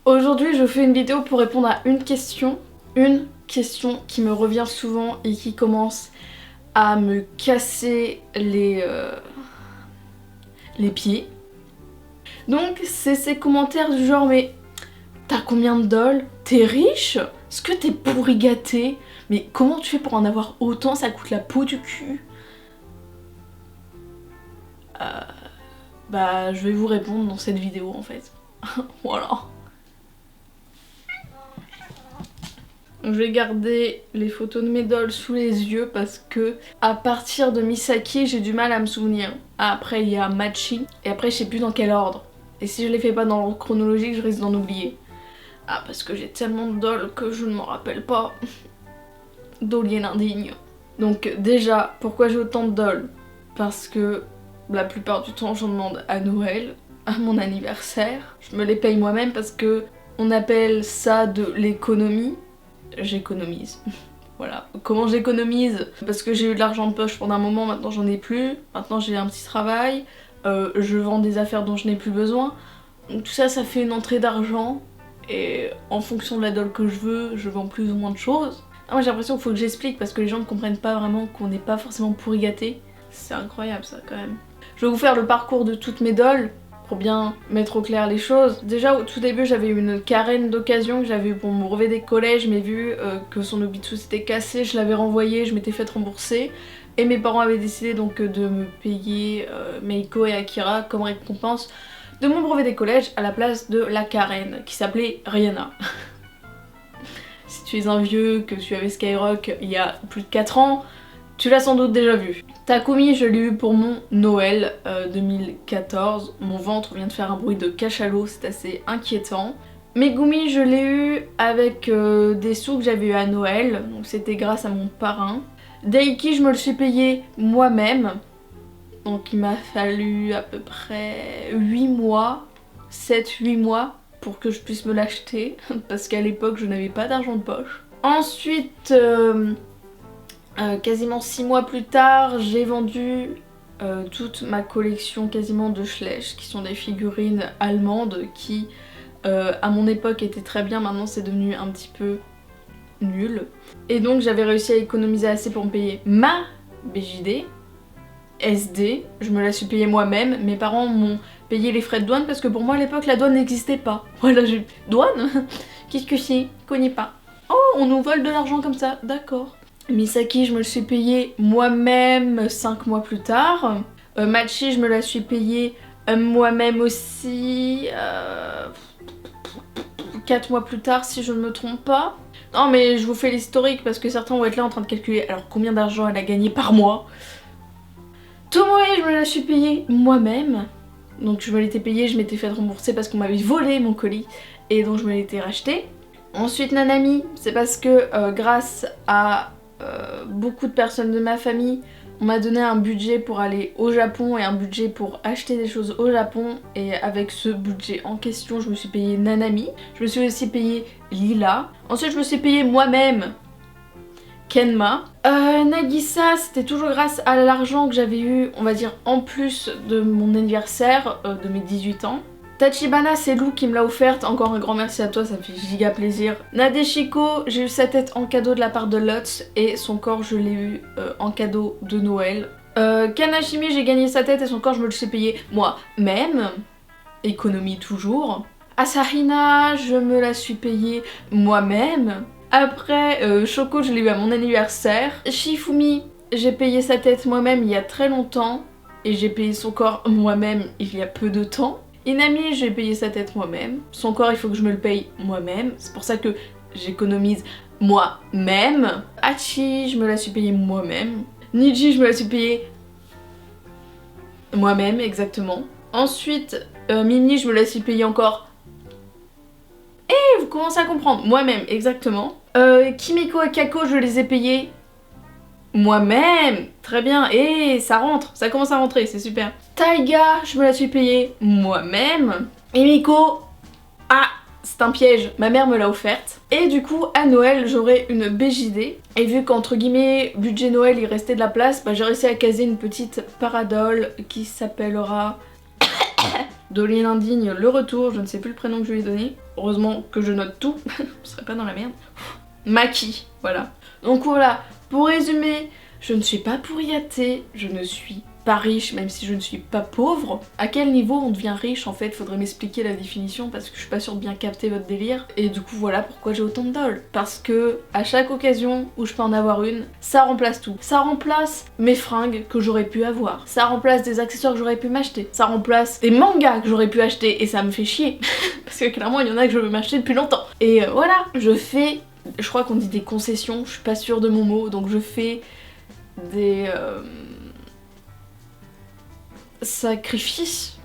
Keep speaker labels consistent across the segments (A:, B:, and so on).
A: Aujourd'hui, je fais une vidéo pour répondre à une question. Une question qui me revient souvent et qui commence à me casser les pieds. Donc, c'est ces commentaires du genre, mais t'as combien de dollars? T'es riche? Est-ce que t'es pourri gâté? Mais comment tu fais pour en avoir autant? Ça coûte la peau du cul. Bah, je vais vous répondre dans cette vidéo en fait. Voilà. Je vais garder les photos de mes dolls sous les yeux parce que à partir de Misaki, j'ai du mal à me souvenir. Après, il y a Machi et après, je sais plus dans quel ordre. Et si je les fais pas dans l'ordre chronologique, je risque d'en oublier. Ah, parce que j'ai tellement de dolls que je ne m'en rappelle pas. Dolien indigne. Donc déjà, pourquoi j'ai autant de dolls? Parce que la plupart du temps, j'en demande à Noël, à mon anniversaire. Je me les paye moi-même parce que on appelle ça de l'économie. J'économise. Voilà. Comment j'économise? Parce que j'ai eu de l'argent de poche pendant un moment, maintenant j'en ai plus. Maintenant j'ai un petit travail. Je vends des affaires dont je n'ai plus besoin. Donc tout ça, ça fait une entrée d'argent. Et en fonction de la doll que je veux, je vends plus ou moins de choses. Moi j'ai l'impression qu'il faut que j'explique parce que les gens ne comprennent pas vraiment qu'on n'est pas forcément pourri gâté. C'est incroyable ça quand même. Je vais vous faire le parcours de toutes mes dolls pour bien mettre au clair les choses. Déjà au tout début j'avais une Karen d'occasion que j'avais eu pour mon brevet des collèges, mais vu que son Obitsu s'était cassé, je l'avais renvoyé, je m'étais fait rembourser. Et mes parents avaient décidé donc de me payer Meiko et Akira comme récompense de mon brevet des collèges à la place de la Karen qui s'appelait Rihanna. Si tu es un vieux, que tu avais Skyrock il y a plus de 4 ans, tu l'as sans doute déjà vu. Takumi, je l'ai eu pour mon Noël 2014. Mon ventre vient de faire un bruit de cachalot, c'est assez inquiétant. Megumi, je l'ai eu avec des sous que j'avais eu à Noël, donc c'était grâce à mon parrain. Daiki, je me le suis payé moi-même. Donc il m'a fallu à peu près 8 mois, 7-8 mois pour que je puisse me l'acheter, parce qu'à l'époque je n'avais pas d'argent de poche. Ensuite, quasiment 6 mois plus tard, j'ai vendu toute ma collection quasiment de Schleich, qui sont des figurines allemandes qui, à mon époque, étaient très bien, maintenant c'est devenu un petit peu nul. Et donc j'avais réussi à économiser assez pour me payer ma BJD, SD, je me la suis payée moi-même, mes parents m'ont payé les frais de douane parce que pour moi à l'époque la douane n'existait pas. Voilà, j'ai... Douane? Qu'est-ce que c'est? Je connais pas. Oh, on nous vole de l'argent comme ça, d'accord. Misaki, je me le suis payée moi-même 5 mois plus tard. Machi, je me la suis payée moi-même aussi 4 mois plus tard si je ne me trompe pas. Non mais je vous fais l'historique parce que certains vont être là en train de calculer alors combien d'argent elle a gagné par mois. Tomoe, je me la suis payée moi-même. Donc je me l'étais payée, je m'étais fait rembourser parce qu'on m'avait volé mon colis et donc je me l'étais racheté. Ensuite Nanami, c'est parce que grâce à beaucoup de personnes de ma famille, on m'a donné un budget pour aller au Japon et un budget pour acheter des choses au Japon, et avec ce budget en question je me suis payée Nanami. Je me suis aussi payée Lila. Ensuite je me suis payée moi-même Kenma. Nagisa, c'était toujours grâce à l'argent que j'avais eu, on va dire, en plus de mon anniversaire de mes 18 ans. Tachibana, c'est Lou qui me l'a offerte, encore un grand merci à toi, ça me fait giga plaisir. Nadeshiko, j'ai eu sa tête en cadeau de la part de Lutz et son corps je l'ai eu en cadeau de Noël. Kanashimi, j'ai gagné sa tête et son corps je me le suis payé moi-même. Économie toujours. Asahina, je me la suis payée moi-même. Après, Shoko, je l'ai eu à mon anniversaire. Shifumi, j'ai payé sa tête moi-même il y a très longtemps. Et j'ai payé son corps moi-même il y a peu de temps. Inami, j'ai payé sa tête moi-même. Son corps, il faut que je me le paye moi-même. C'est pour ça que j'économise moi-même. Hachi, je me la suis payée moi-même. Niji, je me la suis payée moi-même, exactement. Ensuite, Mimi, je me la suis payée encore. Et vous commencez à comprendre, moi-même, exactement. Kimiko et Kako, je les ai payés moi-même. Très bien, et ça rentre, ça commence à rentrer, c'est super. Taiga, je me la suis payée moi-même. Et Miko, ah, c'est un piège, ma mère me l'a offerte. Et du coup, à Noël, j'aurai une BJD. Et vu qu'entre guillemets, budget Noël, il restait de la place, bah, j'ai réussi à caser une petite paradole qui s'appellera Dolien Indigne le retour, je ne sais plus le prénom que je lui ai donné. Heureusement que je note tout, je serais pas dans la merde. Maquis, voilà. Donc voilà, pour résumer, je ne suis pas pourriatée, je ne suis pas riche, même si je ne suis pas pauvre. À quel niveau on devient riche en fait? Faudrait m'expliquer la définition parce que je suis pas sûre de bien capter votre délire. Et du coup voilà pourquoi j'ai autant de dolls. Parce que à chaque occasion où je peux en avoir une, ça remplace tout. Ça remplace mes fringues que j'aurais pu avoir. Ça remplace des accessoires que j'aurais pu m'acheter. Ça remplace des mangas que j'aurais pu acheter et ça me fait chier. Parce que clairement il y en a que je veux m'acheter depuis longtemps. Et voilà, je fais, je crois qu'on dit des concessions, je suis pas sûre de mon mot, donc je fais des sacrifice.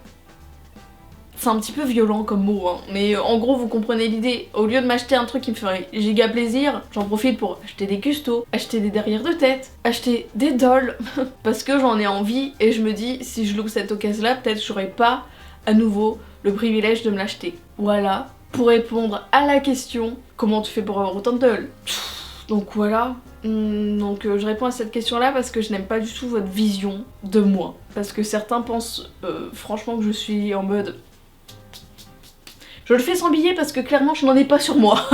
A: C'est un petit peu violent comme mot, hein. Mais en gros vous comprenez l'idée. Au lieu de m'acheter un truc qui me ferait giga plaisir, j'en profite pour acheter des custos, acheter des derrières de tête, acheter des dolls, parce que j'en ai envie et je me dis si je loupe cette occasion là, peut-être j'aurai pas à nouveau le privilège de me l'acheter. Voilà, pour répondre à la question, comment tu fais pour avoir autant de dolls? Donc voilà. Donc je réponds à cette question là parce que je n'aime pas du tout votre vision de moi. Parce que certains pensent franchement que je suis en mode... Je le fais sans billet parce que clairement je n'en ai pas sur moi.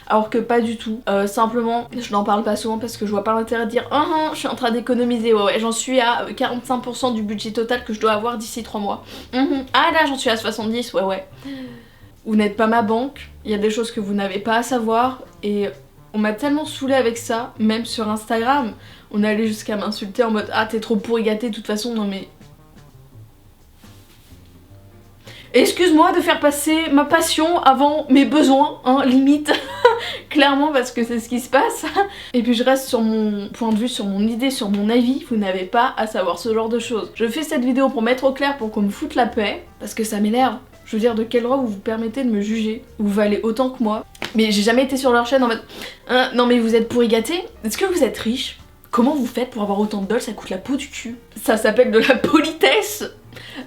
A: Alors que pas du tout. Simplement je n'en parle pas souvent parce que je vois pas l'intérêt de dire je suis en train d'économiser, ouais j'en suis à 45% du budget total que je dois avoir d'ici 3 mois. Ah là j'en suis à 70, ouais. Vous n'êtes pas ma banque, il y a des choses que vous n'avez pas à savoir et... On m'a tellement saoulée avec ça, même sur Instagram, on allait jusqu'à m'insulter en mode ah t'es trop pourri gâté de toute façon, non mais... Excuse-moi de faire passer ma passion avant mes besoins, hein, limite, clairement parce que c'est ce qui se passe. Et puis je reste sur mon point de vue, sur mon idée, sur mon avis, vous n'avez pas à savoir ce genre de choses. Je fais cette vidéo pour mettre au clair, pour qu'on me foute la paix, parce que ça m'énerve. Je veux dire, de quel droit vous vous permettez de me juger? Vous valez autant que moi. Mais j'ai jamais été sur leur chaîne en mode non mais vous êtes pourri gâté? Est-ce que vous êtes riche? Comment vous faites pour avoir autant de dolls? Ça coûte la peau du cul. Ça s'appelle de la politesse.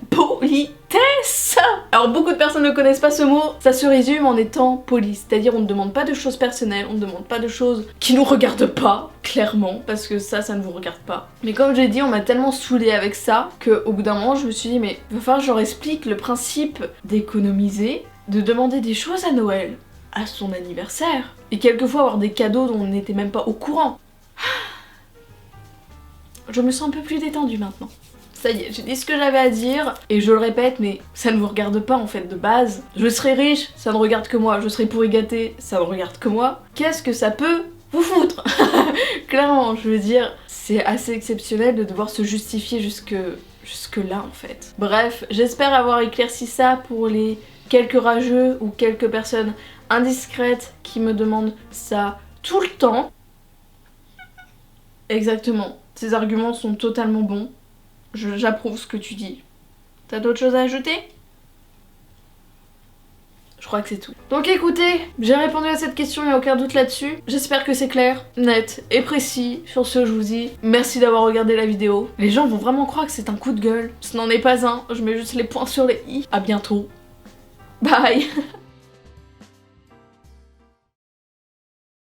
A: Politesse. Alors beaucoup de personnes ne connaissent pas ce mot. Ça se résume en étant poli. C'est-à-dire on ne demande pas de choses personnelles, on ne demande pas de choses qui nous regardent pas, clairement, parce que ça ne vous regarde pas. Mais comme j'ai dit, on m'a tellement saoulée avec ça qu'au bout d'un moment je me suis dit mais il va falloir que je leur explique le principe d'économiser, de demander des choses à Noël, à son anniversaire, et quelquefois avoir des cadeaux dont on n'était même pas au courant. Je me sens un peu plus détendue maintenant. Ça y est, j'ai dit ce que j'avais à dire, et je le répète, mais ça ne vous regarde pas en fait de base. Je serai riche, ça ne regarde que moi. Je serai pourri gâté, ça ne regarde que moi. Qu'est-ce que ça peut vous foutre? Clairement, je veux dire, c'est assez exceptionnel de devoir se justifier jusque là en fait. Bref, j'espère avoir éclairci ça pour les quelques rageux ou quelques personnes indiscrètes qui me demandent ça tout le temps. Exactement, ces arguments sont totalement bons. J'approuve ce que tu dis. T'as d'autres choses à ajouter? Je crois que c'est tout. Donc écoutez, j'ai répondu à cette question, il n'y a aucun doute là-dessus. J'espère que c'est clair, net et précis. Sur ce, je vous dis merci d'avoir regardé la vidéo. Les gens vont vraiment croire que c'est un coup de gueule. Ce n'en est pas un, je mets juste les points sur les i. À bientôt. Bye.